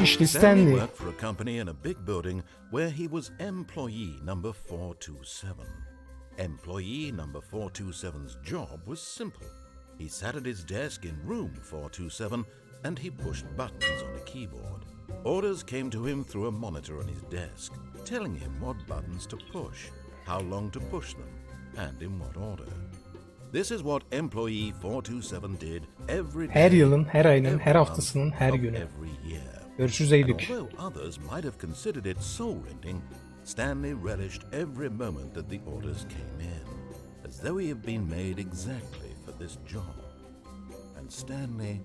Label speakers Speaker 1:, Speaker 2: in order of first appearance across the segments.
Speaker 1: İşte
Speaker 2: Stanley
Speaker 1: Stanley.
Speaker 2: worked for a company in a big building where he was employee number 427. Employee number 427's job was simple. He sat at his desk in room 427 and he pushed buttons on a keyboard. Orders came to him through a monitor on his desk, telling him what buttons to push, how long to push them, and in what order. This is what employee 427 did every day,
Speaker 1: Her yılın, her ayının, her
Speaker 2: every
Speaker 1: haftasının
Speaker 2: month
Speaker 1: her
Speaker 2: of
Speaker 1: günü.
Speaker 2: every year.
Speaker 1: Görüşürüz
Speaker 2: And
Speaker 1: Eylül.
Speaker 2: although others might have considered it soul-rending, Stanley relished every moment that the orders came in, as though he had been made exactly for this job. And Stanley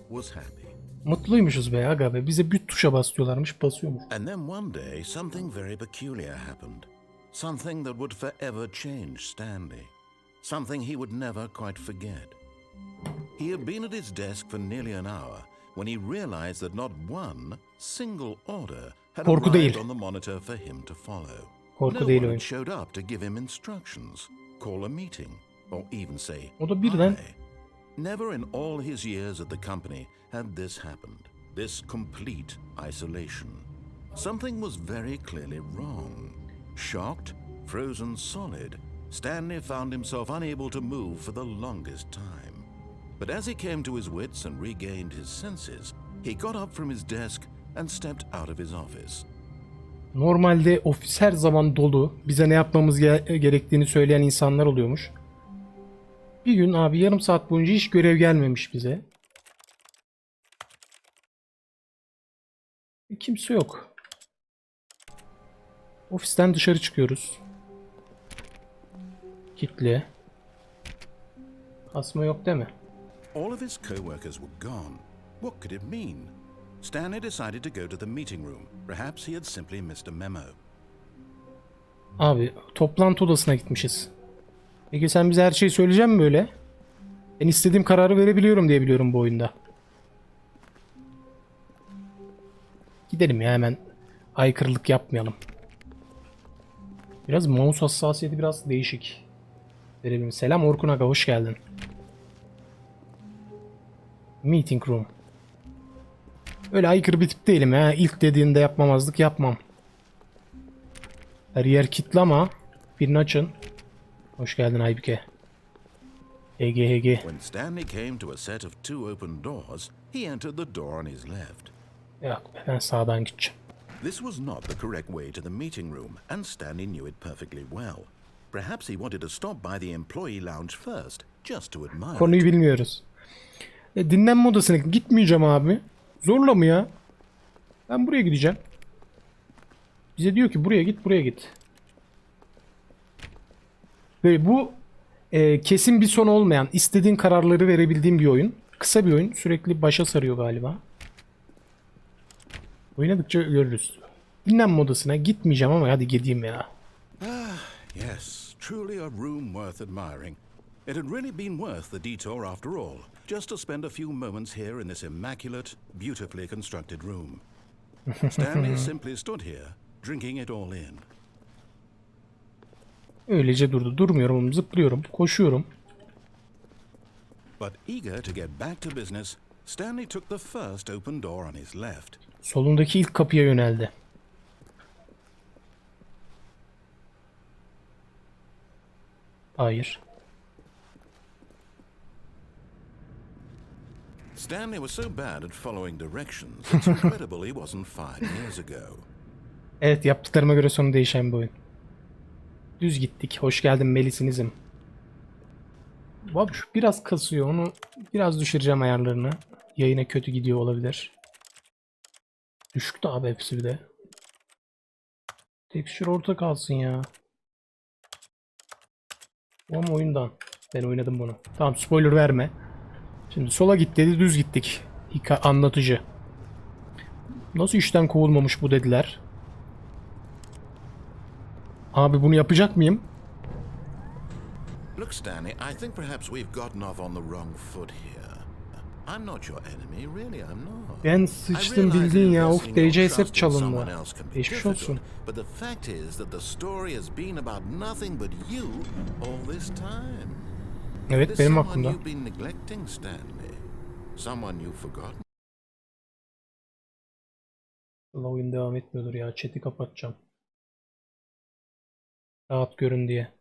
Speaker 2: was happy.
Speaker 1: Mutluymuşuz be aga be. Bize bir tuşa bas diyorlarmış, basıyormuş.
Speaker 2: And then one day, something very peculiar happened. Something that would forever change Stanley. Something he would never quite forget. He had been at his desk for nearly an hour when he realized that not one single order had
Speaker 1: Korku
Speaker 2: arrived
Speaker 1: değil.
Speaker 2: on the monitor for him to follow.
Speaker 1: Korku
Speaker 2: No
Speaker 1: değil
Speaker 2: one
Speaker 1: oyun.
Speaker 2: had showed up to give him instructions, call a meeting, or even say
Speaker 1: O da birden
Speaker 2: hi. Never in all his years at the company had this happened. This complete isolation. Something was very clearly wrong. Shocked, frozen solid, Stanley found himself unable to move for the longest time. But as he came to his wits and regained his senses, he got up from his desk and stepped out of his office.
Speaker 1: normalde ofis her zaman dolu. Bize ne yapmamız gerektiğini söyleyen insanlar oluyormuş. Bir gün abi yarım saat boyunca hiç görev gelmemiş bize. Kimse yok. Ofisten dışarı çıkıyoruz. Kitle. Asma yok değil mi?
Speaker 2: All of his co-workers were gone. What could it mean? Stanley decided to go to the meeting room. Perhaps he had simply missed a memo.
Speaker 1: Abi toplantı odasına gitmişiz. Peki sen bize her şeyi söyleyecek misin böyle? Ben istediğim kararı verebiliyorum diye biliyorum bu oyunda. Gidelim ya hemen. Aykırılık yapmayalım. Biraz mouse hassasiyeti biraz değişik. Verelim. Selam Orkun Aga, hoş geldin. Meeting room. Öyle aykırı bir tip değilim ya. İlk dediğinde yapmamazlık yapmam. Her yer kilitli ama birini açın. Hoş geldin Aybüke. HG.
Speaker 2: When Stanley came to a set of two open doors, he entered the door on his left.
Speaker 1: Yok be, ben sağdan gideceğim.
Speaker 2: This was not the correct way to the meeting room, and Stanley knew it perfectly well. Perhaps he wanted to stop by the employee lounge first, just to admire
Speaker 1: Konuyu
Speaker 2: it.
Speaker 1: bilmiyoruz. Dinlenme odasına gitmeyeceğim abi. Zorla mı ya? Ben buraya gideceğim. Bize diyor ki buraya git, buraya git. Böyle bu kesin bir son olmayan, istediğin kararları verebildiğin bir oyun. Kısa bir oyun. Sürekli başa sarıyor galiba. Oynadıkça görürüz. Dinlenme odasına gitmeyeceğim ama hadi gideyim ya.
Speaker 2: Yes, truly a room worth admiring. It had really been worth the detour after all, just to spend a few moments here in this immaculate, beautifully constructed room. Stanley simply stood here, drinking it all in.
Speaker 1: Öylece durdu. Durmuyorum, zıplıyorum, koşuyorum.
Speaker 2: But eager to get back to business, Stanley took the first open door on his left.
Speaker 1: Solundaki ilk kapıya yöneldi. Hayır.
Speaker 2: Stanley was so bad at following directions, it's incredible he wasn't 5 years ago.
Speaker 1: Evet, yaptıklarıma göre sonu değişen bir oyun. Düz gittik. Hoş geldin Melis'inizim. Bak şu biraz kasıyor. Onu biraz düşüreceğim ayarlarını. Yayına kötü gidiyor olabilir. Düşük de abi hepsi bir de. Texture orta kalsın ya. Ama oyundan. Ben oynadım bunu. Tamam, spoiler verme. Şimdi sola git dedi, düz gittik. Anlatıcı. Nasıl işten kovulmamış bu dediler. Abi bunu yapacak mıyım?
Speaker 2: Look, Stanley, I think perhaps we've gotten off on the wrong foot here. I'm not your enemy, really I'm not.
Speaker 1: Ben sıçtım bildiğin ya. Of, DCS hep çalındı. Geçmiş olsun.
Speaker 2: But the fact is that the story has been about nothing but you all this time.
Speaker 1: Evet,
Speaker 2: There's
Speaker 1: benim
Speaker 2: someone
Speaker 1: aklımda.
Speaker 2: you've been neglecting, Stanley. Someone you've forgotten.
Speaker 1: Allah oyun devam etmiyordur ya. Chat'i kapatacağım. Rahat görün diye.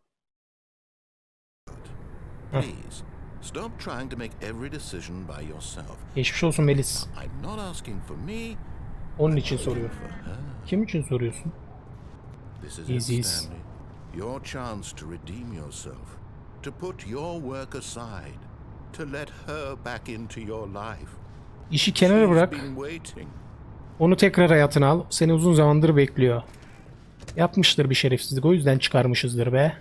Speaker 2: Please, stop trying to make every decision by yourself.
Speaker 1: Geçmiş olsun Melis.
Speaker 2: I'm not asking for me,
Speaker 1: Onun için soruyorum.
Speaker 2: for her.
Speaker 1: Kim için soruyorsun?
Speaker 2: This is
Speaker 1: Easy.
Speaker 2: it, Stanley. Your chance to redeem yourself, to put your work aside, to let her back into your life.
Speaker 1: İşi kenara
Speaker 2: She's
Speaker 1: bırak.
Speaker 2: been waiting.
Speaker 1: Onu tekrar hayatına al. Seni uzun zamandır bekliyor. Yapmıştır bir şerefsizlik. O yüzden çıkarmışızdır be.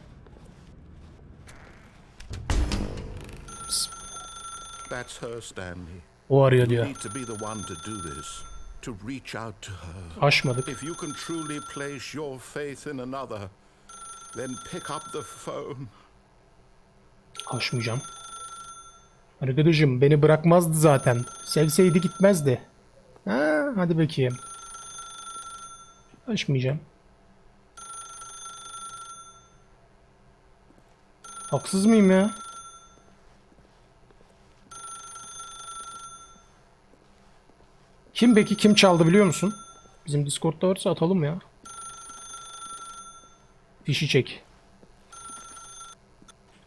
Speaker 2: That's her, Stanley.
Speaker 1: O arıyor
Speaker 2: You
Speaker 1: diyor.
Speaker 2: need to be the one to do this, to reach out to her.
Speaker 1: Aşmadık.
Speaker 2: If you can truly place your faith in another, then pick up the phone.
Speaker 1: Aşmayacağım. Arkadaşım beni bırakmazdı zaten. Sevseydi gitmezdi. Ha, hadi bakayım. Aşmayacağım. Haksız mıyım ya? Kim peki kim çaldı biliyor musun? Bizim Discord'da varsa atalım ya. Fişi çek.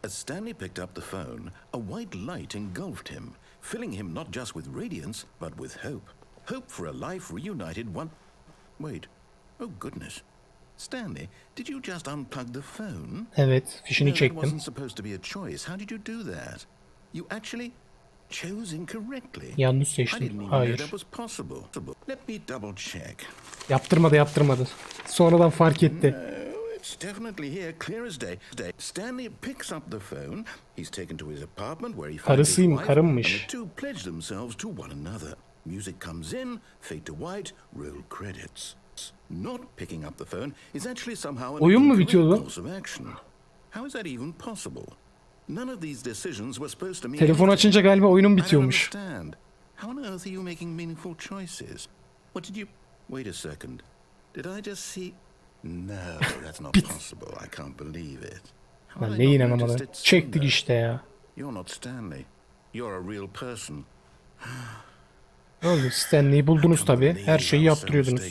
Speaker 2: As Stanley picked up the phone, a white light engulfed him, filling him not just with radiance, but with hope. Hope for a life reunited one... Wait. Oh, goodness. Stanley, did you just unplug the phone?
Speaker 1: Evet, fişini
Speaker 2: No, that
Speaker 1: çektim.
Speaker 2: wasn't supposed to be a choice. How did you do that? You actually chose incorrectly.
Speaker 1: Yanlış
Speaker 2: I
Speaker 1: seçtim.
Speaker 2: didn't even know
Speaker 1: Hayır.
Speaker 2: that was possible. Let me double check.
Speaker 1: Yaptırmadı. Sonradan fark etti.
Speaker 2: No, it's definitely here, clear as day. Stanley picks up the phone. He's taken to his apartment where he finds his
Speaker 1: Karısıyım,
Speaker 2: wife,
Speaker 1: karımmış.
Speaker 2: and the two pledge themselves to one another. Music comes in, fade to white, roll credits. Not picking up the phone is actually somehow an
Speaker 1: Oyun mu
Speaker 2: incorrect
Speaker 1: bitiyordu?
Speaker 2: course of action. How is that even possible? None of these decisions were supposed to mean
Speaker 1: Telefon
Speaker 2: anything.
Speaker 1: açınca galiba oyunum
Speaker 2: I don't
Speaker 1: bitiyormuş.
Speaker 2: understand. How on earth are you making meaningful choices? What did you... Wait a second. Did I just see... No, that's not possible. I can't believe it. How
Speaker 1: Lan
Speaker 2: had
Speaker 1: ne
Speaker 2: I not
Speaker 1: inanamadım.
Speaker 2: noticed it
Speaker 1: Çektik
Speaker 2: sooner?
Speaker 1: işte ya.
Speaker 2: You're not Stanley. You're a real person.
Speaker 1: Ne oldu? Stanley'i buldunuz tabi. Her şeyi yaptırıyordunuz.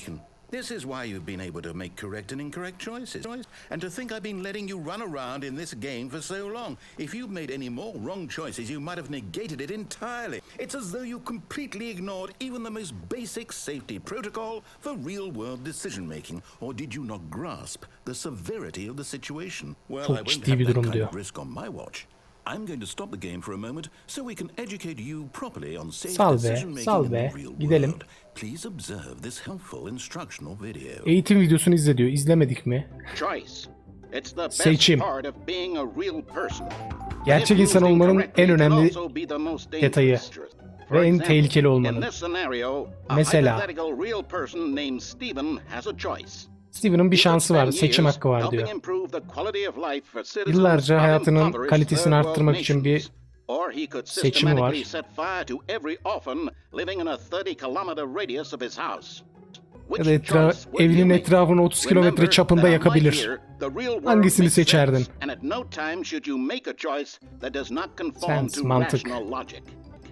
Speaker 2: This is why you've been able to make correct and incorrect choices. And to think I've been letting you run around in this game for so long. If you've made any more wrong choices, you might have negated it entirely. It's as though you completely ignored even the most basic safety protocol for real-world decision-making. Or did you not grasp the severity of the situation? Well,
Speaker 1: Çok
Speaker 2: I won't
Speaker 1: ciddi
Speaker 2: have
Speaker 1: bir
Speaker 2: that
Speaker 1: durum
Speaker 2: kind
Speaker 1: diyor.
Speaker 2: of risk on my watch. I'm going to stop the game for a moment so we can educate you properly on safe
Speaker 1: Sal be,
Speaker 2: decision making
Speaker 1: sal
Speaker 2: in
Speaker 1: be.
Speaker 2: the real
Speaker 1: Gidelim.
Speaker 2: world. Please observe this helpful instructional video.
Speaker 1: Eğitim videosunu izle diyor. İzlemedik mi?
Speaker 3: Choice. It's the best
Speaker 1: Seçim.
Speaker 3: part of being a real person.
Speaker 1: Gerçek
Speaker 3: If
Speaker 1: insan
Speaker 3: used
Speaker 1: olmanın
Speaker 3: incorrectly
Speaker 1: en
Speaker 3: can
Speaker 1: önemli
Speaker 3: also be the most
Speaker 1: detayı
Speaker 3: dangerous. For
Speaker 1: ve en
Speaker 3: example,
Speaker 1: tehlikeli
Speaker 3: in
Speaker 1: olmanın.
Speaker 3: this scenario, a
Speaker 1: Mesela
Speaker 3: hypothetical real person named Stephen has a choice.
Speaker 1: Steven'ın bir
Speaker 3: He could
Speaker 1: şansı var,
Speaker 3: spend
Speaker 1: seçim
Speaker 3: years
Speaker 1: hakkı var
Speaker 3: helping
Speaker 1: diyor.
Speaker 3: improve the quality of life for citizens
Speaker 1: Yıllarca
Speaker 3: of
Speaker 1: hayatının
Speaker 3: impoverished
Speaker 1: kalitesini
Speaker 3: third world
Speaker 1: arttırmak için bir
Speaker 3: nations. Or he could
Speaker 1: seçimi var.
Speaker 3: systematically set fire to every orphan living in a 30-kilometer radius of his house.
Speaker 1: ya da evinin etrafını 30 kilometre çapında yakabilir. Hangisini seçerdin? Sens, mantık.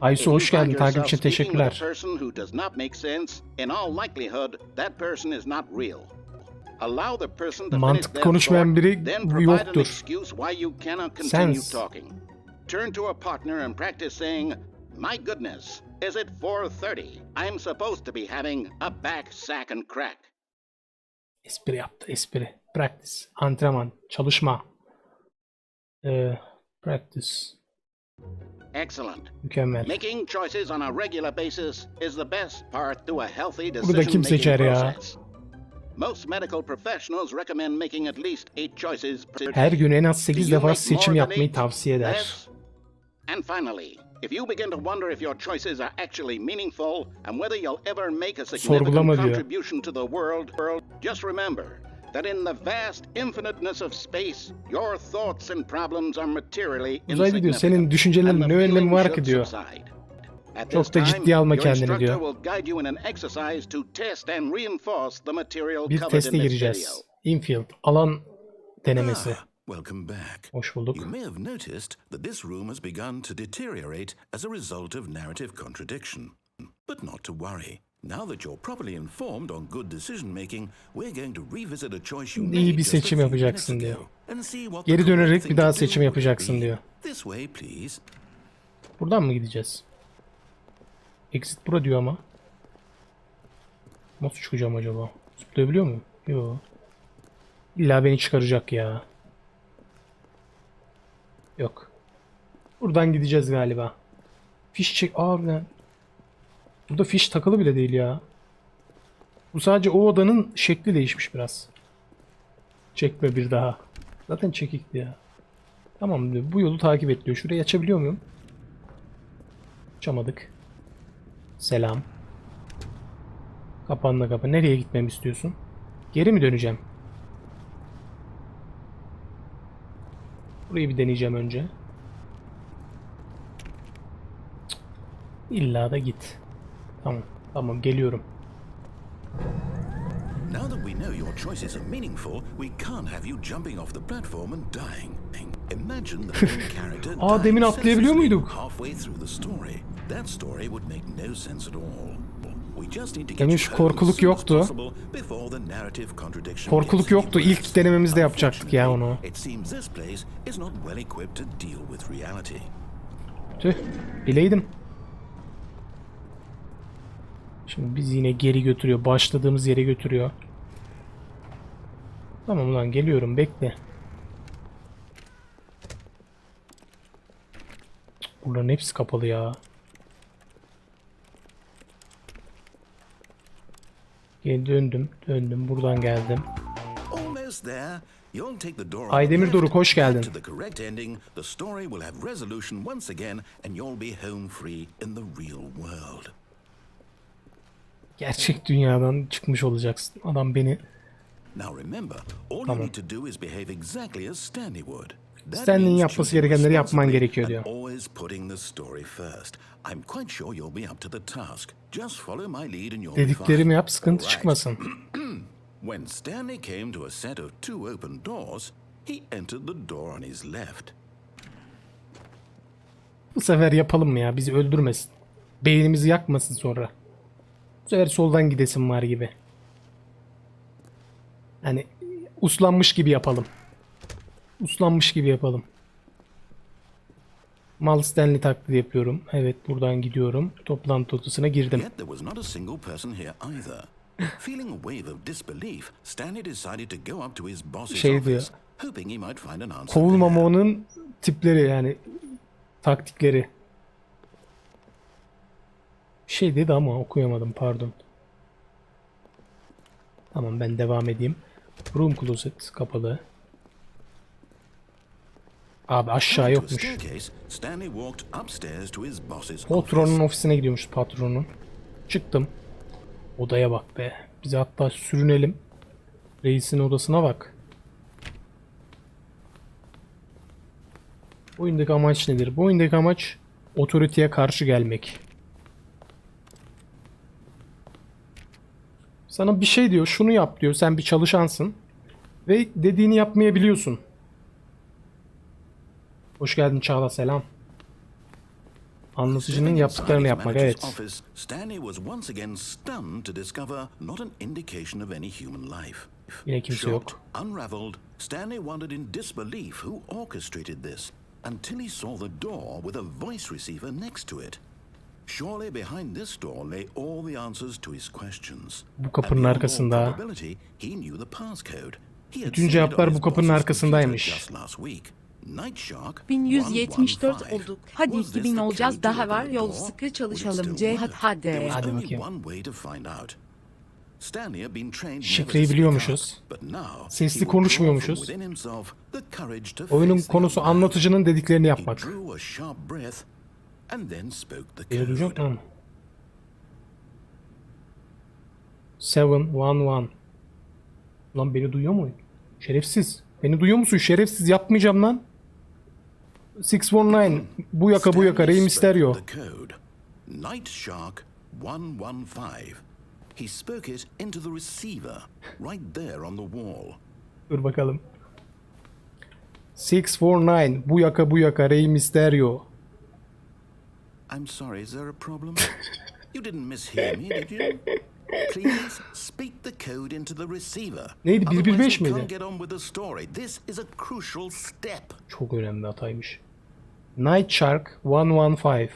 Speaker 1: Aysu hoş geldin. Takip için teşekkürler. Mantıklı konuşmayan biri yoktur. Sens.
Speaker 3: Turn to a partner and practice saying, "My goodness, is it 4:30? I'm supposed to be having a back sack and crack."
Speaker 1: Espri yaptı, espri. Practice, antrenman, çalışma. Practice.
Speaker 3: Excellent.
Speaker 1: Mükemmel.
Speaker 3: Making choices on a regular basis is the best part to a healthy
Speaker 1: Bunu da kim
Speaker 3: decision-making
Speaker 1: seçer ya?
Speaker 3: process. Most medical professionals recommend making at least 8 choices per
Speaker 1: Her gün en az 8
Speaker 3: Do you
Speaker 1: defa
Speaker 3: make
Speaker 1: seçim
Speaker 3: more than
Speaker 1: yapmayı
Speaker 3: 8?
Speaker 1: tavsiye eder.
Speaker 3: Less? And finally, if you begin to wonder if your choices are actually meaningful and whether you'll ever make a
Speaker 1: Sorgulama
Speaker 3: significant
Speaker 1: diyor.
Speaker 3: contribution to the world, just remember that in the vast infiniteness of space, your thoughts and problems are materially
Speaker 1: Uzaylı diyor,
Speaker 3: insignificant.
Speaker 1: senin düşüncelerin
Speaker 3: and
Speaker 1: ne
Speaker 3: the
Speaker 1: önemi
Speaker 3: feeling
Speaker 1: var
Speaker 3: should
Speaker 1: ki diyor.
Speaker 3: subside. At
Speaker 1: Çok
Speaker 3: this
Speaker 1: da
Speaker 3: time,
Speaker 1: ciddiye alma
Speaker 3: your
Speaker 1: kendini
Speaker 3: instructor
Speaker 1: diyor.
Speaker 3: will guide you in an exercise to test and reinforce the material
Speaker 1: Bir
Speaker 3: covered
Speaker 1: teste
Speaker 3: in this video.
Speaker 1: gireceğiz. Infield, alan denemesi.
Speaker 2: Welcome back.
Speaker 1: Hoş bulduk.
Speaker 2: You may have noticed that this room has begun to deteriorate as a result of narrative contradiction. But not to worry. Now that you're properly informed on good decision making, we're going to revisit a choice you
Speaker 1: İyi
Speaker 2: made
Speaker 1: bir
Speaker 2: just a
Speaker 1: seçim
Speaker 2: few
Speaker 1: yapacaksın
Speaker 2: minutes
Speaker 1: diyor.
Speaker 2: ago and see what the
Speaker 1: Geri
Speaker 2: correct
Speaker 1: dönerek
Speaker 2: thing
Speaker 1: bir daha
Speaker 2: to
Speaker 1: seçim
Speaker 2: do
Speaker 1: yapacaksın
Speaker 2: would be.
Speaker 1: diyor.
Speaker 2: This way, please.
Speaker 1: Buradan mı gideceğiz? Exit bura diyor ama. Nasıl çıkacağım acaba? Zıplayabiliyor muyum? Yok. İlla beni çıkaracak ya. Yok. Buradan gideceğiz galiba. Fiş çek... Abi. Burada fiş takılı bile değil ya. Bu sadece o odanın şekli değişmiş biraz. Çekme bir daha. Zaten çekikti ya. Tamam diyor. Bu yolu takip et diyor. Şurayı açabiliyor muyum? Açamadık. Selam. Kapanla kapa. Nereye gitmemi istiyorsun? Geri mi döneceğim? Burayı bir deneyeceğim önce. Cık. İlla da git. Tamam. Tamam geliyorum.
Speaker 2: Now that we know your choices are meaningful, we can't have you jumping off the platform and dying. Imagine the main character
Speaker 1: Aa, demin
Speaker 2: dying
Speaker 1: atlayabiliyor
Speaker 2: senselessly
Speaker 1: muyduk?
Speaker 2: halfway through the story. That story would make no sense at all. We just need to get
Speaker 1: Demin
Speaker 2: you
Speaker 1: şu
Speaker 2: home
Speaker 1: korkuluk
Speaker 2: as soon as
Speaker 1: yoktu.
Speaker 2: possible before the narrative contradiction
Speaker 1: Korkuluk
Speaker 2: gets any
Speaker 1: yoktu.
Speaker 2: worse.
Speaker 1: İlk denememizde yapacaktık ya onu.
Speaker 2: It seems this place is not well equipped to deal with reality.
Speaker 1: Tüh. Bileydim. Şimdi bizi yine geri götürüyor. Başladığımız yere götürüyor. Tamam ulan geliyorum. Bekle. Cık, buraların hepsi kapalı ya. Geri döndüm. Döndüm. Buradan geldim.
Speaker 2: Almost there. You'll take the door on
Speaker 1: Aydemir
Speaker 2: the
Speaker 1: Doruk,
Speaker 2: left,
Speaker 1: hoş geldin.
Speaker 2: back to the correct ending. The story will have resolution once again and you'll be home free in the real world.
Speaker 1: Gerçek dünyadan çıkmış olacaksın. Adam beni...
Speaker 2: Now remember, all you need to do is behave exactly as Stanley would. That
Speaker 1: Stanley'in
Speaker 2: means
Speaker 1: yapması
Speaker 2: choosing
Speaker 1: gerekenleri yapman
Speaker 2: responsibly
Speaker 1: gerekiyor
Speaker 2: and
Speaker 1: diyor.
Speaker 2: always putting the story first. I'm quite sure you'll be up to the task. Just follow my lead and you'll be
Speaker 1: Dediklerimi
Speaker 2: fine.
Speaker 1: yap, sıkıntı
Speaker 2: Alright.
Speaker 1: çıkmasın.
Speaker 2: When Stanley came to a set of two open doors, he entered the door on his left.
Speaker 1: Bu sefer yapalım mı ya? Bizi öldürmesin. Beynimizi yakmasın sonra. Bu sefer soldan gidesim var gibi. Hani uslanmış gibi yapalım. Uslanmış gibi yapalım. Mal Stanley taklidi yapıyorum. Evet buradan gidiyorum. Toplantı odasına girdim.
Speaker 2: Yet there was not a single person here either. Feeling a wave of disbelief, Stanley decided to go up to his boss's
Speaker 1: Şey diyor.
Speaker 2: office, hoping he might find an answer there.
Speaker 1: Kovulmamanın tipleri yani taktikleri. Bir şey dedi ama okuyamadım pardon. Tamam ben devam edeyim. Room closet kapalı. Abi aşağı
Speaker 2: Coming to a
Speaker 1: yokmuş.
Speaker 2: staircase, Stanley walked upstairs to his boss's
Speaker 1: Patronun
Speaker 2: office.
Speaker 1: ofisine gidiyormuş patronun. Çıktım. Odaya bak be. Bize hatta sürünelim. Reisin odasına bak. Bu oyundaki amaç nedir? Bu oyundaki amaç otoriteye karşı gelmek. Sana bir şey diyor, şunu yap diyor. Sen bir çalışansın. Ve dediğini yapmayabiliyorsun. Hoş geldin Çağla, selam. Anlatıcının
Speaker 2: Stepping
Speaker 1: yaptıklarını
Speaker 2: inside his
Speaker 1: yapmak,
Speaker 2: manager's
Speaker 1: evet.
Speaker 2: office, Stanley was once again stunned to discover not an indication of any human life.
Speaker 1: Yine kimse
Speaker 2: Shocked,
Speaker 1: yok.
Speaker 2: unraveled, Stanley wondered in disbelief who orchestrated this until he saw the door with a voice receiver next to it. Surely behind this door lay all the answers to his questions.
Speaker 1: Bu kapının
Speaker 2: And beyond all
Speaker 1: arkasında.
Speaker 2: probability, he knew the passcode. He had
Speaker 1: Bütün
Speaker 2: seen it
Speaker 1: cevaplar
Speaker 2: on
Speaker 1: bu
Speaker 2: his
Speaker 1: kapının
Speaker 2: boss's
Speaker 1: arkasındaymış.
Speaker 2: computer just last week. Night Shark
Speaker 4: 1174
Speaker 2: 115.
Speaker 4: olduk. Hadi
Speaker 2: Was this
Speaker 4: 2000
Speaker 2: the
Speaker 4: olacağız.
Speaker 2: code to
Speaker 4: Daha
Speaker 2: open
Speaker 4: var.
Speaker 2: the
Speaker 4: Yol
Speaker 2: door?
Speaker 4: sıkı
Speaker 2: Would it
Speaker 4: çalışalım.
Speaker 2: still
Speaker 4: Cihat
Speaker 2: work?
Speaker 4: hadi.
Speaker 2: There was
Speaker 1: Hadi
Speaker 2: only
Speaker 1: bakayım.
Speaker 2: one way to find out. Stanley had been trained never
Speaker 1: Şifreyi
Speaker 2: to speak
Speaker 1: biliyormuşuz.
Speaker 2: up, but now
Speaker 1: Sesli
Speaker 2: he would draw
Speaker 1: konuşmuyormuşuz.
Speaker 2: from within himself the courage to
Speaker 1: Oyunun
Speaker 2: face the
Speaker 1: konusu
Speaker 2: unknown.
Speaker 1: anlatıcının dediklerini
Speaker 2: He
Speaker 1: yapmak.
Speaker 2: drew a sharp breath and then spoke the
Speaker 1: Beni duyacak
Speaker 2: code.
Speaker 1: mı? 711. Lan beni duyuyor mu? Şerefsiz. Beni duyuyor musun? Şerefsiz, yapmayacağım lan. 619. Bu yaka bu yaka. Rey
Speaker 2: Stanley
Speaker 1: Mysterio.
Speaker 2: spoke the code. Night Shark 115. He spoke it into the receiver right there on the wall.
Speaker 1: Dur bakalım. 649. Bu yaka bu yaka. Rey Mysterio.
Speaker 2: I'm sorry, is there a problem? You didn't mishear me, did you? Please speak the code into the receiver.
Speaker 1: Neydi?
Speaker 2: Otherwise
Speaker 1: 115
Speaker 2: we
Speaker 1: miydi?
Speaker 2: can't get on with the story. This is a crucial step.
Speaker 1: Çok önemli hataymış. Night Shark 115.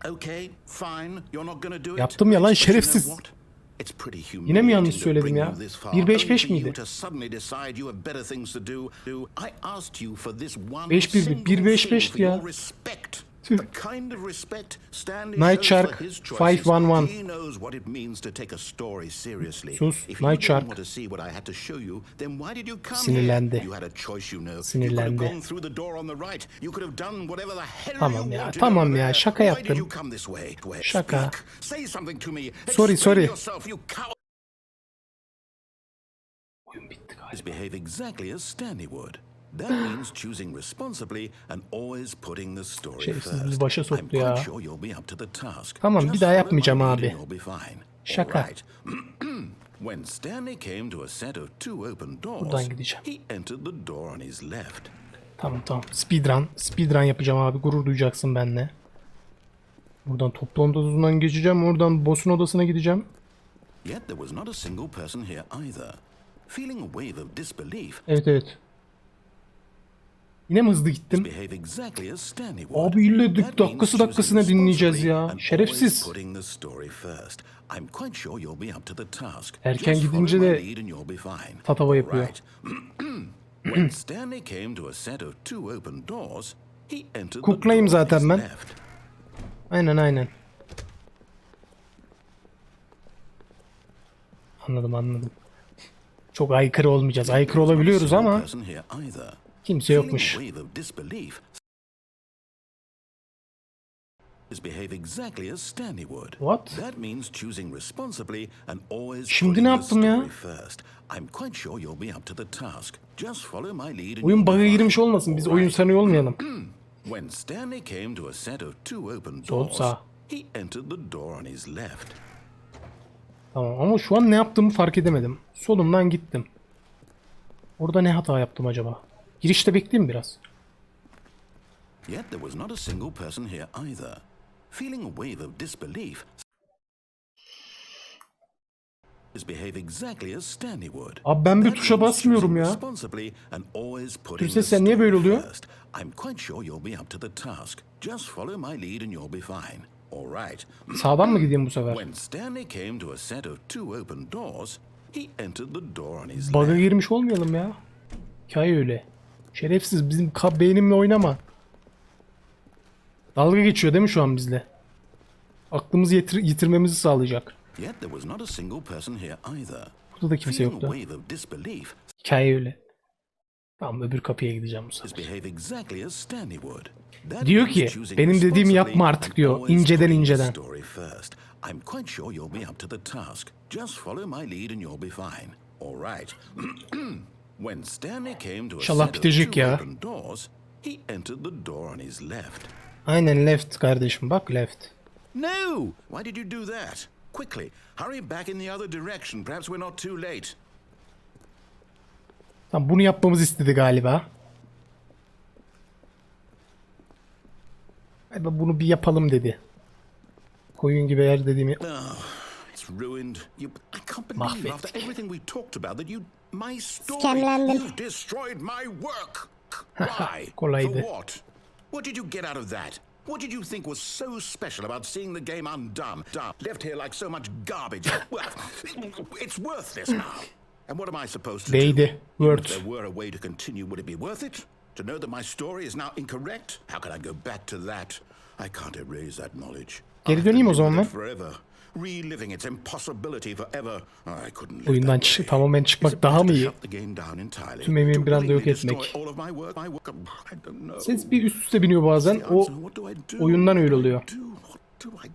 Speaker 2: Okay, fine. You're not gonna do it.
Speaker 1: Yaptım ya lan,
Speaker 2: But you know
Speaker 1: şerefsiz.
Speaker 2: what? It's pretty
Speaker 1: Yine mi yanlış
Speaker 2: humiliating to
Speaker 1: söyledim
Speaker 2: bring
Speaker 1: ya?
Speaker 2: you this far,
Speaker 1: 155
Speaker 2: only for you
Speaker 1: miydi?
Speaker 2: to suddenly decide you have better things to do. I asked you for this one
Speaker 1: 5-1'di.
Speaker 2: single
Speaker 1: 155'ti
Speaker 2: thing for
Speaker 1: ya.
Speaker 2: your respect.
Speaker 1: Tüh.
Speaker 2: The kind of respect Stanley
Speaker 1: Night
Speaker 2: shows
Speaker 1: Shark
Speaker 2: for his choices.
Speaker 1: 511.
Speaker 2: He knows what it means to take a story seriously.
Speaker 1: Sus,
Speaker 2: If you
Speaker 1: Night
Speaker 2: didn't
Speaker 1: Shark.
Speaker 2: want to see what I had to show you, then why did you come
Speaker 1: Sinirlendi.
Speaker 2: here? You had a choice, you know. You could
Speaker 1: Sinirlendi.
Speaker 2: have gone through the door on the right. You could have done whatever the hell
Speaker 1: Tamam
Speaker 2: you
Speaker 1: ya,
Speaker 2: wanted
Speaker 1: tamam
Speaker 2: over
Speaker 1: ya,
Speaker 2: there.
Speaker 1: şaka
Speaker 2: Why did
Speaker 1: yaptım.
Speaker 2: you come this way?
Speaker 1: Şaka.
Speaker 2: Speak. Say something to me.
Speaker 1: Sorry,
Speaker 2: Explain
Speaker 1: sorry.
Speaker 2: yourself, you coward.
Speaker 1: Oyun bitti galiba.
Speaker 2: Behave exactly as Stanley would. That means choosing responsibly and always putting the story
Speaker 1: Şerefsiz
Speaker 2: first.
Speaker 1: bizi başa
Speaker 2: I'm
Speaker 1: soktu
Speaker 2: quite
Speaker 1: ya.
Speaker 2: sure you'll be up to the task.
Speaker 1: Tamam,
Speaker 2: Just
Speaker 1: bir daha
Speaker 2: follow
Speaker 1: yapmayacağım
Speaker 2: my lead
Speaker 1: abi.
Speaker 2: and you'll be fine.
Speaker 1: Şaka.
Speaker 2: All right. When Stanley came to a set of two open doors,
Speaker 1: Buradan gideceğim.
Speaker 2: he entered the door on his left.
Speaker 1: Tamam tamam. Speedrun. Speedrun yapacağım abi. Gurur duyacaksın benimle. Buradan toplantı odasından geçeceğim. Oradan boss'un odasına gideceğim.
Speaker 2: Yet there was not a single person here either. Feeling a wave of disbelief,
Speaker 1: Evet evet. Yine mi hızlı gittim?
Speaker 2: behave exactly as Stanley would.
Speaker 1: Abi ille
Speaker 2: That means
Speaker 1: dakikası dakikasına
Speaker 2: choosing
Speaker 1: dinleyeceğiz
Speaker 2: responsibly
Speaker 1: ya.
Speaker 2: and always
Speaker 1: Şerefsiz.
Speaker 2: putting the story first. I'm quite sure you'll be up to the task.
Speaker 1: Erken
Speaker 2: Just
Speaker 1: gidince
Speaker 2: follow
Speaker 1: de
Speaker 2: my lead and you'll be fine.
Speaker 1: tatava yapıyor.
Speaker 2: Right. When Stanley came to a set of two open doors, he entered the
Speaker 1: Kuklayım
Speaker 2: door on
Speaker 1: zaten
Speaker 2: his
Speaker 1: ben.
Speaker 2: left.
Speaker 1: Aynen aynen. Anladım anladım. Çok aykırı olmayacağız. Aykırı olabiliyoruz ama
Speaker 2: Person here either.
Speaker 1: kimse yokmuş.
Speaker 2: Feeling a wave of disbelief, behave exactly as Stanley would.
Speaker 1: What?
Speaker 2: That means choosing responsibly and always
Speaker 1: Şimdi
Speaker 2: putting
Speaker 1: ne
Speaker 2: the
Speaker 1: yaptım ya?
Speaker 2: story first. I'm quite sure you'll be up to the task. Just follow my lead and
Speaker 1: Oyun
Speaker 2: you'll be
Speaker 1: bug'a
Speaker 2: fine.
Speaker 1: girmiş olmasın. Biz oyun sanıyor olmayalım.
Speaker 2: When Stanley came to a set of two open
Speaker 1: Sol
Speaker 2: doors,
Speaker 1: sağ.
Speaker 2: he entered the door on his left.
Speaker 1: Tamam ama şu an ne yaptığımı fark edemedim. Solumdan gittim. Orada ne hata yaptım acaba? Girişte bekleyeyim biraz.
Speaker 2: Yet there was not a single person here either. Feeling a wave of disbelief, behave exactly as Stanley would.
Speaker 1: Abi ben bir
Speaker 2: That
Speaker 1: tuşa
Speaker 2: means
Speaker 1: basmıyorum
Speaker 2: choosing
Speaker 1: ya.
Speaker 2: responsibly and always putting
Speaker 1: Tüm
Speaker 2: the
Speaker 1: sesler niye böyle
Speaker 2: story
Speaker 1: oluyor?
Speaker 2: first. I'm quite sure you'll be up to the task. Just follow my lead and you'll be fine. All right.
Speaker 1: Sağdan mı gideyim bu sefer?
Speaker 2: When Stanley came to a set of two open doors, he entered the door on his
Speaker 1: Bug'a
Speaker 2: left.
Speaker 1: girmiş olmayalım ya. Hikaye öyle. Şerefsiz bizim beynimle oynama. Dalga geçiyor değil mi şu an bizle? Aklımızı yitirmemizi sağlayacak.
Speaker 2: Yet there was not a single person here either.
Speaker 1: Burada da kimse
Speaker 2: Feeling a
Speaker 1: yoktu.
Speaker 2: wave of disbelief,
Speaker 1: Hikaye öyle. Tamam öbür kapıya gideceğim bu sefer.
Speaker 2: behave exactly as Stanley would. That
Speaker 1: Diyor
Speaker 2: means
Speaker 1: ki,
Speaker 2: choosing
Speaker 1: benim dediğimi
Speaker 2: responsibly
Speaker 1: yapma artık
Speaker 2: and
Speaker 1: diyor,
Speaker 2: always
Speaker 1: inceden
Speaker 2: putting the
Speaker 1: inceden.
Speaker 2: story first. I'm quite sure you'll be up to the task. Just follow my lead and you'll be fine. All right. When Stanley came to a
Speaker 1: İnşallah
Speaker 2: set of
Speaker 1: bitecek
Speaker 2: two
Speaker 1: ya.
Speaker 2: open doors, he entered the door on his left.
Speaker 1: Aynen left kardeşim bak left.
Speaker 2: No! Why did you do that? Quickly, hurry back in the other direction. Perhaps we're not too late.
Speaker 1: Tamam bunu yapmamızı istedi galiba. Galiba bunu bir yapalım dedi. Koyun gibi yer dediğimi.
Speaker 2: It's ruined. I can't believe
Speaker 1: Mahvettik.
Speaker 2: after everything we talked about that my story,
Speaker 4: Scamlendim.
Speaker 2: you destroyed my work. Why?
Speaker 1: Kolaydı.
Speaker 2: For what? What did you get out of that? What did you think was so special about seeing the game undone, left here like so much garbage? Well, it's worthless now. And what am I supposed to do?
Speaker 1: Değdi.
Speaker 2: Even
Speaker 1: Word.
Speaker 2: if there were a way to continue, would it be worth it? To know that my story is now incorrect? How can I go back to that? I can't erase that knowledge.
Speaker 1: Geri
Speaker 2: I'll have to
Speaker 1: döneyim o
Speaker 2: live
Speaker 1: zaman
Speaker 2: with
Speaker 1: ben.
Speaker 2: it forever. Reliving its impossibility forever. I couldn't live
Speaker 1: Oyundan
Speaker 2: that way.
Speaker 1: tamamen
Speaker 2: Is
Speaker 1: çıkmak
Speaker 2: it
Speaker 1: daha
Speaker 2: better
Speaker 1: mı
Speaker 2: to
Speaker 1: iyi?
Speaker 2: shut the game down entirely?
Speaker 1: Tüm emeğimi
Speaker 2: To
Speaker 1: bir anda yok
Speaker 2: willingly
Speaker 1: etmek.
Speaker 2: destroy all of my work? I don't know.
Speaker 1: Ses bir üst üste biniyor bazen. O
Speaker 2: What do I do?
Speaker 1: oyundan öyle
Speaker 2: What do I
Speaker 1: oluyor.
Speaker 2: do? What do I...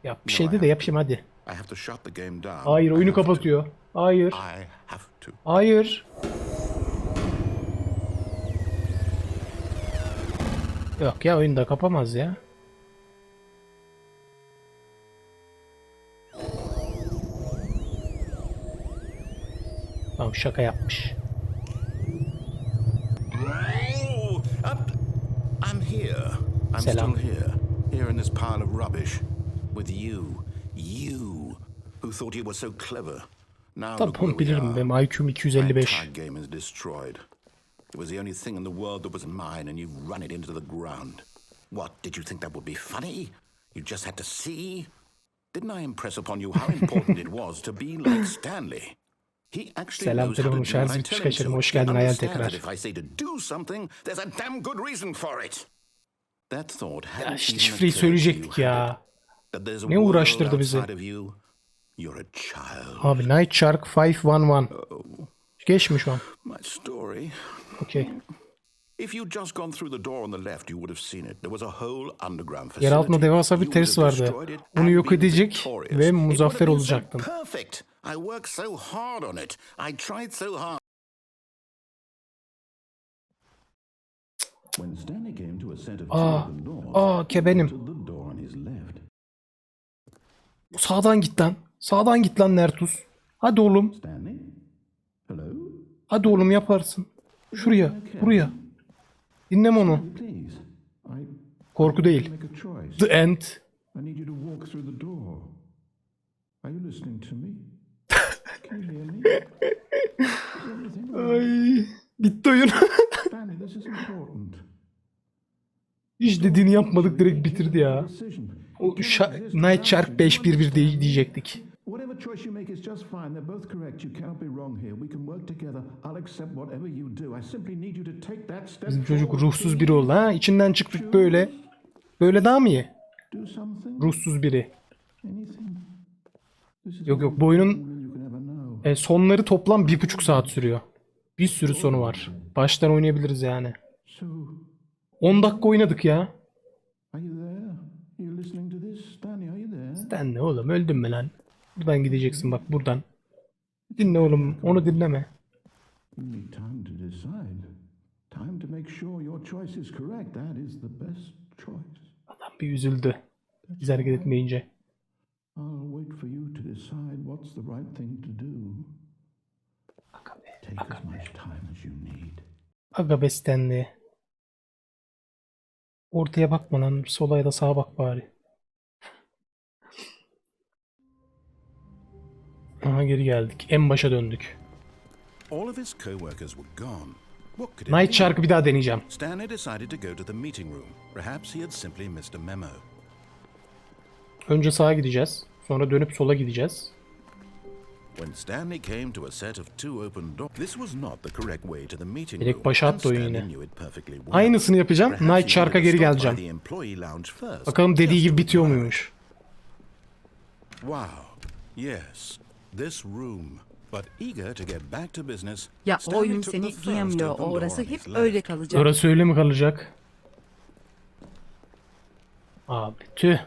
Speaker 1: Yap bir şey de yapayım hadi.
Speaker 2: I have to shut the game down.
Speaker 1: Hayır
Speaker 2: I
Speaker 1: oyunu
Speaker 2: have to.
Speaker 1: kapatıyor. Hayır.
Speaker 2: I have to.
Speaker 1: Hayır. Yok ya oyunu da kapamaz ya. Tamam şaka yapmış.
Speaker 2: Oh, I'm here. I'm
Speaker 1: Selam.
Speaker 2: still here. Here in this pile of rubbish. with you. You, who thought you were so clever. Now
Speaker 1: Tabii
Speaker 2: look where
Speaker 1: bunu
Speaker 2: we
Speaker 1: bilirdim.
Speaker 2: are.
Speaker 1: Benim IQ'm
Speaker 2: My
Speaker 1: 255.
Speaker 2: tag game is destroyed. It was the only thing in the world that was mine, and you've run it into the ground. What, did you think that would be funny? You just had to see? Didn't I impress upon you how important it was to be like Stanley? He actually
Speaker 1: Selam
Speaker 2: knows how to
Speaker 1: telefonum
Speaker 2: do what
Speaker 1: şarj
Speaker 2: I
Speaker 1: bitmiş
Speaker 2: tell him
Speaker 1: kaçırdım.
Speaker 2: to.
Speaker 1: Hoş
Speaker 2: He
Speaker 1: geldin hayal
Speaker 2: understands that
Speaker 1: tekrar.
Speaker 2: if I say to do something, there's a damn good reason for it. That thought
Speaker 1: Ya
Speaker 2: hadn't
Speaker 1: işte
Speaker 2: even
Speaker 1: şifreyi
Speaker 2: occurred to you,
Speaker 1: söyleyecektik
Speaker 2: had it?
Speaker 1: ya.
Speaker 2: That there's a
Speaker 1: Ne
Speaker 2: world
Speaker 1: uğraştırdı bizi?
Speaker 2: outside of you. You're a child.
Speaker 1: Abi Night Shark 511. Geçmiş lan.
Speaker 2: My story.
Speaker 1: Okey.
Speaker 2: If you'd just gone through the door on the left, you would have seen it. There was a whole underground facility.
Speaker 1: Yer altında devasa bir
Speaker 2: You
Speaker 1: tesis
Speaker 2: would have
Speaker 1: vardı.
Speaker 2: destroyed it
Speaker 1: Onu
Speaker 2: and
Speaker 1: yok
Speaker 2: been
Speaker 1: edecek
Speaker 2: victorious.
Speaker 1: ve
Speaker 2: It would
Speaker 1: muzaffer
Speaker 2: have been so
Speaker 1: olacaktım.
Speaker 2: perfect. I worked so hard on it. I tried so hard. When Stanley came to a set of two open doors,
Speaker 1: Kebenim.
Speaker 2: to the door on his left.
Speaker 1: Sağdan git lan. Sağdan git lan Nertus. Hadi oğlum.
Speaker 2: Stanley? Hello?
Speaker 1: Hadi oğlum yaparsın. Şuraya. Buraya. Dinleme onu.
Speaker 2: Please. I
Speaker 1: Korku değil.
Speaker 2: make a choice.
Speaker 1: The End.
Speaker 2: I need you to walk through the door. Are you listening to me? Can you hear me? Is everything all right?
Speaker 1: Ay. Bitti oyun.
Speaker 2: Stanley, this is important.
Speaker 1: Hiç dediğini yapmadık, direkt bitirdi ya.
Speaker 2: Decision.
Speaker 1: O Night Shark 511 diyecektik.
Speaker 2: Whatever choice you make is just fine. They're both correct. You cannot be wrong here. We can work together. I'll accept whatever you do. I simply need you to take that step
Speaker 1: Bizim çocuk
Speaker 2: forward.
Speaker 1: ruhsuz biri oldu ha. İçinden çıktık böyle. Böyle daha mı iyi?
Speaker 2: Do something.
Speaker 1: Ruhsuz biri.
Speaker 2: Anything. This is
Speaker 1: Yok yok, bu oyunun
Speaker 2: you can ever know.
Speaker 1: sonları toplam 1,5 saat sürüyor. Bir sürü sonu var. Baştan oynayabiliriz yani.
Speaker 2: So,
Speaker 1: 10 dakika oynadık ya.
Speaker 2: are you there? Are you listening to this? Stanley, are you there?
Speaker 1: Sen ne oğlum, öldün mü lan? Buradan gideceksin bak, buradan. Dinle oğlum, onu dinleme.
Speaker 2: You need time to decide. Time to make sure your choice is correct. That is the best choice.
Speaker 1: Adam bir üzüldü. Biz hareket etmeyince.
Speaker 2: I'll wait for you to decide what's the right thing to do. Take as much time as you need.
Speaker 1: Aga be Stanley. Ortaya bakma lan. Sola ya da sağa bak bari. Aha, geri geldik. En başa döndük.
Speaker 2: All of his co-workers were gone. What could it
Speaker 1: Night
Speaker 2: be?
Speaker 1: Shark'ı bir daha deneyeceğim.
Speaker 2: Stanley decided to go to the meeting room. Perhaps he had simply missed a memo.
Speaker 1: Önce sağa gideceğiz. Sonra dönüp sola gideceğiz.
Speaker 2: When Stanley came to a set of two open doors, this was not the correct way to the meeting
Speaker 1: Direkt
Speaker 2: room.
Speaker 1: başa
Speaker 2: and
Speaker 1: attı oyun
Speaker 2: Stanley
Speaker 1: yine.
Speaker 2: knew it perfectly well.
Speaker 1: Aynısını yapacağım.
Speaker 2: Perhaps
Speaker 1: Night
Speaker 2: he
Speaker 1: Shark'a
Speaker 2: wanted to
Speaker 1: geri
Speaker 2: stop by
Speaker 1: geleceğim.
Speaker 2: the employee lounge first,
Speaker 1: Bakalım dediği
Speaker 2: just
Speaker 1: gibi
Speaker 2: to
Speaker 1: bitiyor
Speaker 2: admire.
Speaker 1: muymuş?
Speaker 2: Wow. Yes. This room. But eager to get back to business,
Speaker 4: Ya
Speaker 2: Stanley
Speaker 4: oyun
Speaker 2: took
Speaker 4: seni
Speaker 2: the first
Speaker 4: duyamıyor.
Speaker 2: open door
Speaker 4: Orası
Speaker 2: on
Speaker 4: hep
Speaker 2: his
Speaker 4: öyle
Speaker 2: left.
Speaker 4: kalacak.
Speaker 1: Orası öyle mi kalacak? Abi tüh.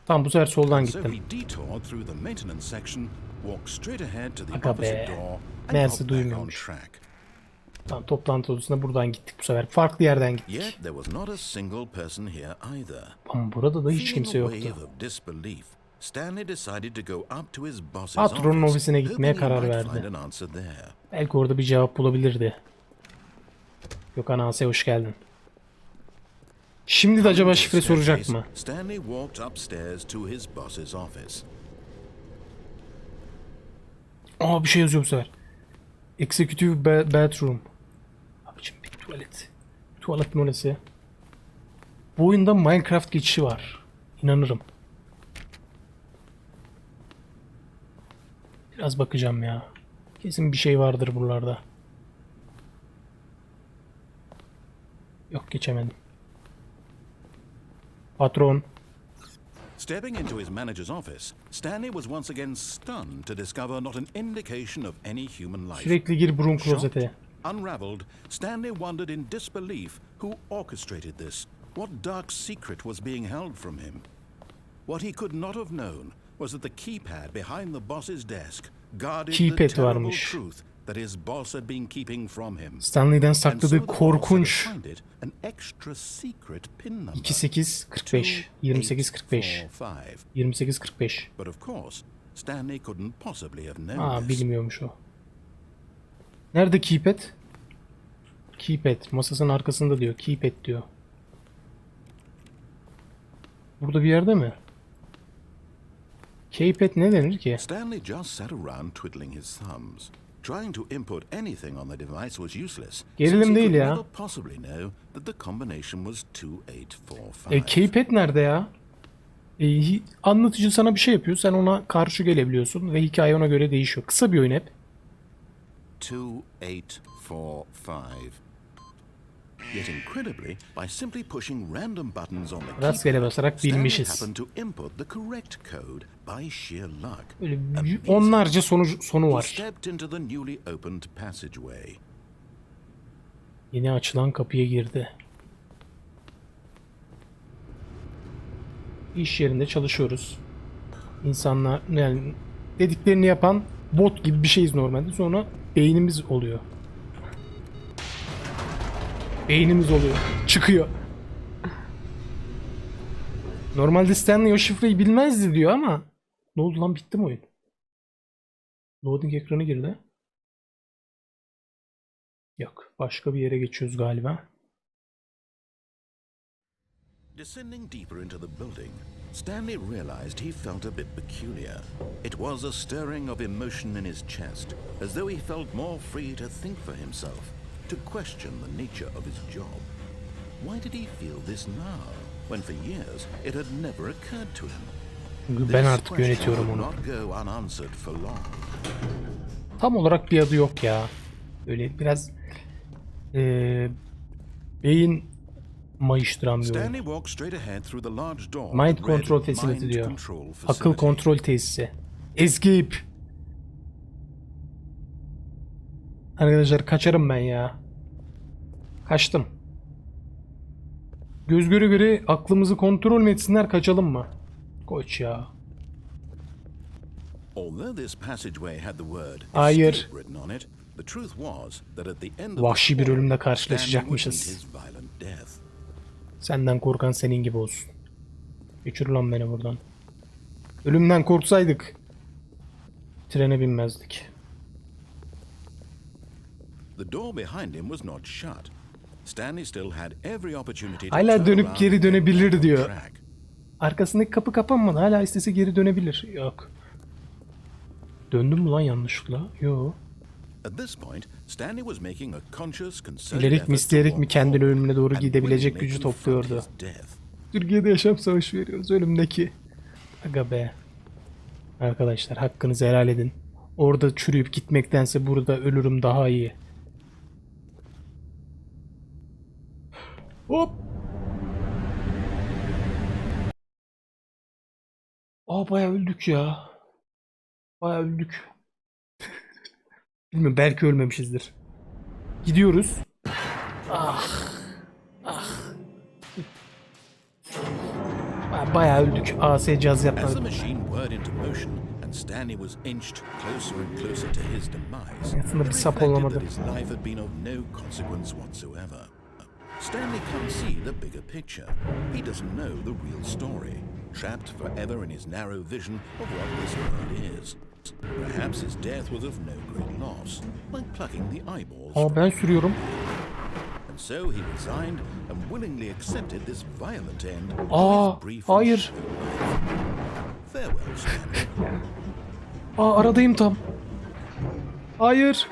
Speaker 1: Tamam, bu sefer soldan
Speaker 2: So
Speaker 1: gittim.
Speaker 2: he detoured through the maintenance section, walked straight ahead to the
Speaker 1: Aga
Speaker 2: opposite
Speaker 1: be.
Speaker 2: door, and
Speaker 1: Meğerse
Speaker 2: got back on
Speaker 1: duymuyormuş.
Speaker 2: track.
Speaker 1: Tamam, toplantı odasına buradan gittik bu sefer. Farklı yerden gittik.
Speaker 2: Yet there was not a single person here either.
Speaker 1: Ama burada da hiç
Speaker 2: Feeling
Speaker 1: kimse
Speaker 2: a
Speaker 1: yoktu.
Speaker 2: wave of disbelief, Stanley decided to go up to his boss's
Speaker 1: Patronun
Speaker 2: office,
Speaker 1: ofisine gitmeye
Speaker 2: hoping he
Speaker 1: karar
Speaker 2: might
Speaker 1: verdi.
Speaker 2: find an answer there.
Speaker 1: Belki orada bir cevap bulabilirdi. Gökhan Ase, hoş geldin. Şimdi de acaba şifre soracak mı?
Speaker 2: Stanley walked upstairs to his boss's office.
Speaker 1: Aa, bir şey yazıyor bu sefer. Executive Bathroom. Abicim bir tuvalet. Tuvalet molesi. Bu oyunda Minecraft geçişi var. İnanırım. Biraz bakacağım ya. Kesin bir şey vardır buralarda. Yok, geçemedim. Patron.
Speaker 2: Stepping into his manager's office, Stanley was once again stunned to discover not an indication of any human life.
Speaker 1: Sürekli gir broom klozete.
Speaker 2: Unraveled, Stanley wondered in disbelief who orchestrated this. What dark secret was being held from him? What he could not have known was that the keypad behind the boss's desk guarded the
Speaker 1: Keypad
Speaker 2: terrible
Speaker 1: varmış.
Speaker 2: truth that his boss had been keeping from him.
Speaker 1: Stanley'den
Speaker 2: And so
Speaker 1: sakladığı
Speaker 2: the boss had
Speaker 1: korkunç
Speaker 2: assigned it an extra secret pin number.
Speaker 1: 2845 2845
Speaker 2: 2845.
Speaker 1: 2845.
Speaker 2: But of course, Stanley couldn't possibly have known
Speaker 1: Aa,
Speaker 2: this.
Speaker 1: bilmiyormuş o. Nerede keypad? Keypad masasının arkasında diyor. Keypad diyor. Burada bir yerde mi? Keypad ne denir ki?
Speaker 2: Stanley just sat around twiddling his thumbs. Trying to input anything on the device was useless,
Speaker 1: Gerilim
Speaker 2: since he
Speaker 1: değil
Speaker 2: could
Speaker 1: ya.
Speaker 2: never possibly know that the combination was 2845.
Speaker 1: Keypad nerede ya? Anlatıcı sana bir şey yapıyor. Sen ona karşı gelebiliyorsun ve hikaye ona göre değişiyor. Kısa bir oyun hep.
Speaker 2: 2845. Yet incredibly, by simply pushing random buttons on the
Speaker 1: Rastgele basarak
Speaker 2: Stanley
Speaker 1: bilmişiz.
Speaker 2: happened to input the correct code by sheer luck.
Speaker 1: Böyle onlarca sonu
Speaker 2: He
Speaker 1: var.
Speaker 2: stepped into the newly opened passageway.
Speaker 1: Yeni açılan kapıya girdi. İş yerinde çalışıyoruz. İnsanlar yani dediklerini yapan bot gibi bir şeyiz normalde. Sonra beynimiz oluyor. Beynimiz oluyor. Çıkıyor. Normalde Stanley o şifreyi bilmezdi diyor ama ne oldu lan, bitti mi oyun? Loading ekranı girdi. Yok. Başka bir yere geçiyoruz galiba.
Speaker 2: Descending deeper into the building, Stanley realized he felt a bit peculiar. It was a stirring of emotion in his chest, as though he felt more free to think for himself, to question the nature of his job. Why did he feel this now, when for years it had never occurred to him?
Speaker 1: Ben artık yönetiyorum onu.
Speaker 2: Not go unanswered for long.
Speaker 1: Tam olarak bir adı yok ya. Böyle biraz beyin mayıştıran bir oyun.
Speaker 2: Stanley walked straight ahead through the large door.
Speaker 1: Mind
Speaker 2: that read
Speaker 1: Control Facility
Speaker 2: Mind
Speaker 1: diyor.
Speaker 2: Control
Speaker 1: Akıl
Speaker 2: Facility.
Speaker 1: kontrol tesisi. Escape. Arkadaşlar kaçarım ben ya. Kaçtım. Göz göre göre aklımızı kontrol mü etsinler, kaçalım mı? Koç ya.
Speaker 2: Although this passageway had the word
Speaker 1: Hayır.
Speaker 2: escape written on it, the truth was that at the end of
Speaker 1: Vahşi
Speaker 2: the
Speaker 1: bir
Speaker 2: hall,
Speaker 1: ölümle
Speaker 2: Stanley would
Speaker 1: karşılaşacakmışız.
Speaker 2: meet his violent death.
Speaker 1: Senden korkan senin gibi olsun. Geçir lan beni buradan. Ölümden korksaydık trene binmezdik.
Speaker 2: The door behind him was not shut. Stanley still had every opportunity to
Speaker 1: Hala
Speaker 2: turn
Speaker 1: dönüp
Speaker 2: around
Speaker 1: geri
Speaker 2: and
Speaker 1: dönebilir
Speaker 2: get back on
Speaker 1: diyor.
Speaker 2: track.
Speaker 1: Arkasındaki kapı kapanmadı. Hala istese geri dönebilir. Yok. Döndüm mü lan yanlışlıkla? Yok.
Speaker 2: At this point, Stanley was making a conscious, concerted
Speaker 1: Bilerek mi
Speaker 2: effort to
Speaker 1: isteyerek mi
Speaker 2: walk
Speaker 1: kendini
Speaker 2: forward
Speaker 1: ölümüne doğru
Speaker 2: and
Speaker 1: gidebilecek
Speaker 2: willingly
Speaker 1: gücü
Speaker 2: confront
Speaker 1: topluyordu.
Speaker 2: his death.
Speaker 1: Türkiye'de yaşam savaşı veriyoruz ölümdeki. Aga be. Arkadaşlar hakkınızı helal edin. Orada çürüyüp gitmektense burada ölürüm daha iyi. Hop. Bayağı öldük ya. Bayağı öldük. Bilmiyorum, belki ölmemişizdir. Gidiyoruz. Bayağı öldük. AS cihaz
Speaker 2: As the
Speaker 1: yapmadık.
Speaker 2: machine whirred into motion and Stanley was inched closer and closer to his demise,
Speaker 1: Aslında bir
Speaker 2: it
Speaker 1: sap
Speaker 2: reflected
Speaker 1: olamadı.
Speaker 2: that his life had been of no consequence whatsoever. Stanley can't see the bigger picture. He doesn't know the real story, trapped forever in his narrow vision of what this world is. Perhaps his death was of no great loss, like plucking the eyeballs.
Speaker 1: Ben sürüyorum.
Speaker 2: And so he resigned and willingly accepted this violent end to his brief and
Speaker 1: hayır.
Speaker 2: shallow life. Farewell, Stanley.
Speaker 1: Aradayım tam. Hayır.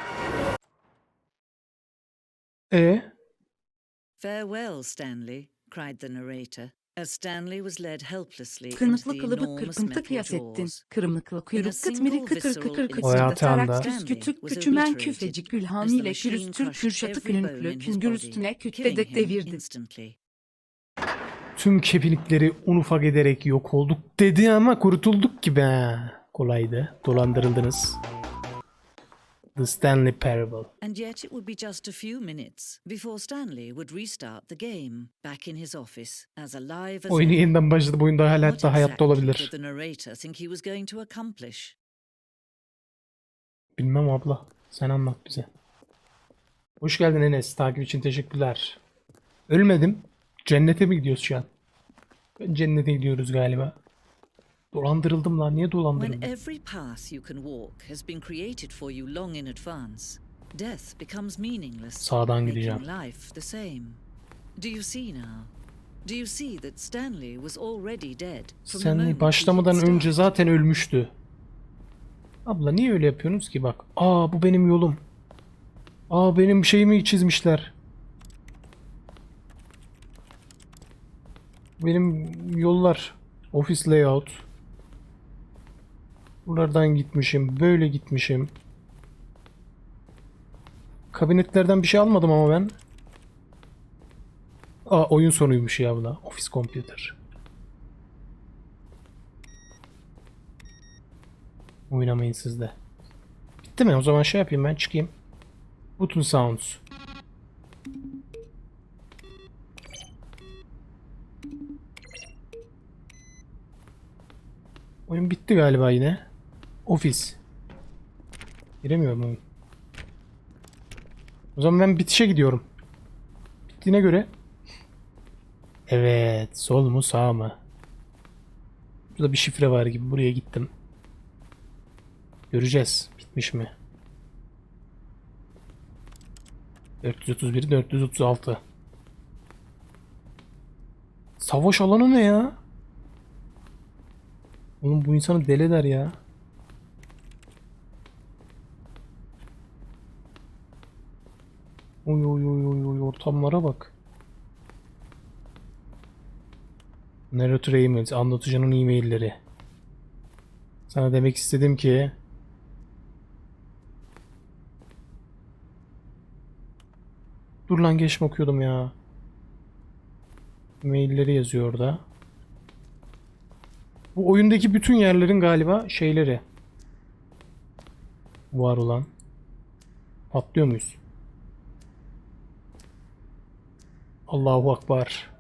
Speaker 4: Farewell, Stanley, cried the narrator, as Stanley was led helplessly into
Speaker 5: Kırmıklı
Speaker 4: the
Speaker 5: kılıbık
Speaker 4: enormous
Speaker 5: kırpıntı
Speaker 4: metal
Speaker 5: kıyasettin.
Speaker 4: jaws.
Speaker 5: Kırmıklı kuyruk kıtmiri kıtır kıkır
Speaker 1: O hayatı
Speaker 5: kıtır
Speaker 1: anda.
Speaker 5: tarak küs kütük küçümen küfecik gülhamiyle kürüstür kürşatı külünklü küngür üstüne kütledek devirdi.
Speaker 1: Tüm kepilikleri un ufak ederek yok olduk dedi ama kurtulduk gibi ha. Kolaydı. Dolandırıldınız. The Stanley Parable.
Speaker 4: And yet it would be just a few minutes before Stanley would restart the game, back in his office, as alive as
Speaker 1: Oyunu
Speaker 4: ever.
Speaker 1: yeniden başladı. Bu oyunda hala
Speaker 4: What
Speaker 1: hatta hayatta
Speaker 4: exactly did
Speaker 1: olabilir.
Speaker 4: the narrator think he was going to accomplish?
Speaker 1: Bilmem abla. Sen anlat bize. Hoş geldin Enes. Takip için teşekkürler. Ölmedim. Cennete mi gidiyoruz şu an? Cennete gidiyoruz galiba. Dolandırıldım lan. Niye
Speaker 4: When
Speaker 1: dolandırıldım?
Speaker 4: every path you can walk has been created for you long in advance, death becomes meaningless,
Speaker 1: Sağdan
Speaker 4: making
Speaker 1: gideceğim.
Speaker 4: life the same. Do you see now? Do you see that Stanley was already dead from the
Speaker 1: Stanley
Speaker 4: moment
Speaker 1: başlamadan
Speaker 4: he had
Speaker 1: önce
Speaker 4: started?
Speaker 1: zaten ölmüştü. Abla niye öyle yapıyorsunuz ki bak. Aa bu benim yolum. Aa benim şeyimi çizmişler. Benim yollar. Office layout. Buralardan gitmişim. Böyle gitmişim. Kabinetlerden bir şey almadım ama ben. Aa oyun sonuymuş ya bu da. Office computer. Oynamayın siz de. Bitti mi? O zaman şey yapayım ben çıkayım. Button sounds. Oyun bitti galiba yine. Office. Giremiyorum oyun. O zaman ben bitişe gidiyorum. Bittiğine göre. Evet. Sol mu sağ mı? Burada bir şifre var gibi. Buraya gittim. Göreceğiz. Bitmiş mi? 431, 436. Savaş alanı ne ya? Oğlum bu insanı deli eder ya. Oy oy oy oy oy ortamlara bak. Narrator emails, anlatıcının e-mailleri. Sana demek istedim ki dur lan geç mi okuyordum ya. Mailleri yazıyor orada. Bu oyundaki bütün yerlerin galiba şeyleri var olan. Patlıyor muyuz? Allahu Akbar.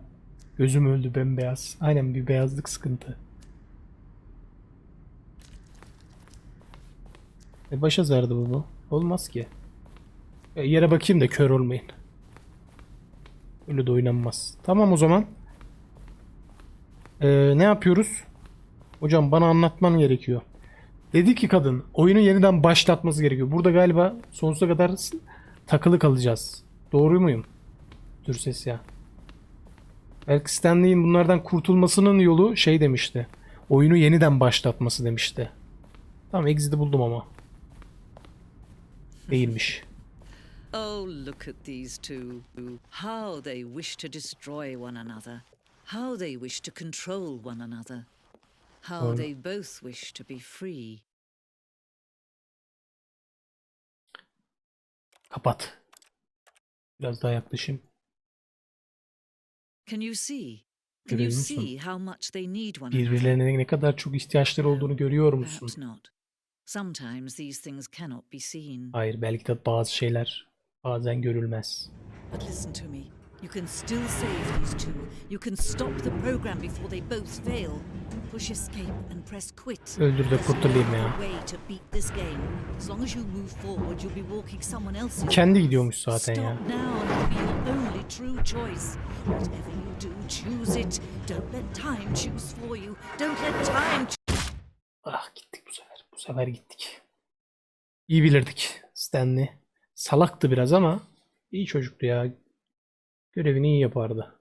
Speaker 1: Gözüm öldü bembeyaz. Aynen bir beyazlık sıkıntı. Başa zardı bu. Olmaz ki. Yere bakayım da kör olmayın. Öyle de oynanmaz. Tamam o zaman. Ne yapıyoruz? Hocam bana anlatman gerekiyor. Dedi ki kadın oyunu yeniden başlatması gerekiyor. Burada galiba sonsuza kadar takılı kalacağız. Doğru muyum? Dur ses ya. Belki Stanley'in bunlardan kurtulmasının yolu şey demişti. Oyunu yeniden başlatması demişti. Tamam exit'i buldum ama. Değilmiş.
Speaker 4: Oh, look at these two. How they wish to destroy one another. How they wish to control one another. How
Speaker 1: Doğru.
Speaker 4: they both wish to be free.
Speaker 1: Kapat. Biraz daha yaklaşayım.
Speaker 4: Can you see? Can you
Speaker 1: Görüyor musun?
Speaker 4: see how much they need one another?
Speaker 1: Birbirlerine ne kadar çok ihtiyaçları olduğunu görüyor musun?
Speaker 4: Perhaps not. Sometimes these things cannot be seen.
Speaker 1: Hayır, belki de bazı şeyler bazen görülmez.
Speaker 4: But listen to me. You can still save these two. You can stop the program before they both fail. Push escape and press quit.
Speaker 1: Öldür de
Speaker 4: There's no
Speaker 1: kurtulayım ya.
Speaker 4: other way to beat this game. As long as you move forward, you'll be walking someone else's
Speaker 1: Kendi
Speaker 4: path.
Speaker 1: gidiyormuş zaten
Speaker 4: Stop
Speaker 1: ya.
Speaker 4: now and it'll be your only true choice. Whatever you do, choose it. Don't let time choose for you. Don't let time
Speaker 1: Ah gittik bu sefer. Bu sefer gittik. İyi bilirdik Stanley. Salaktı biraz ama iyi çocuktu ya. Görevini iyi yapardı.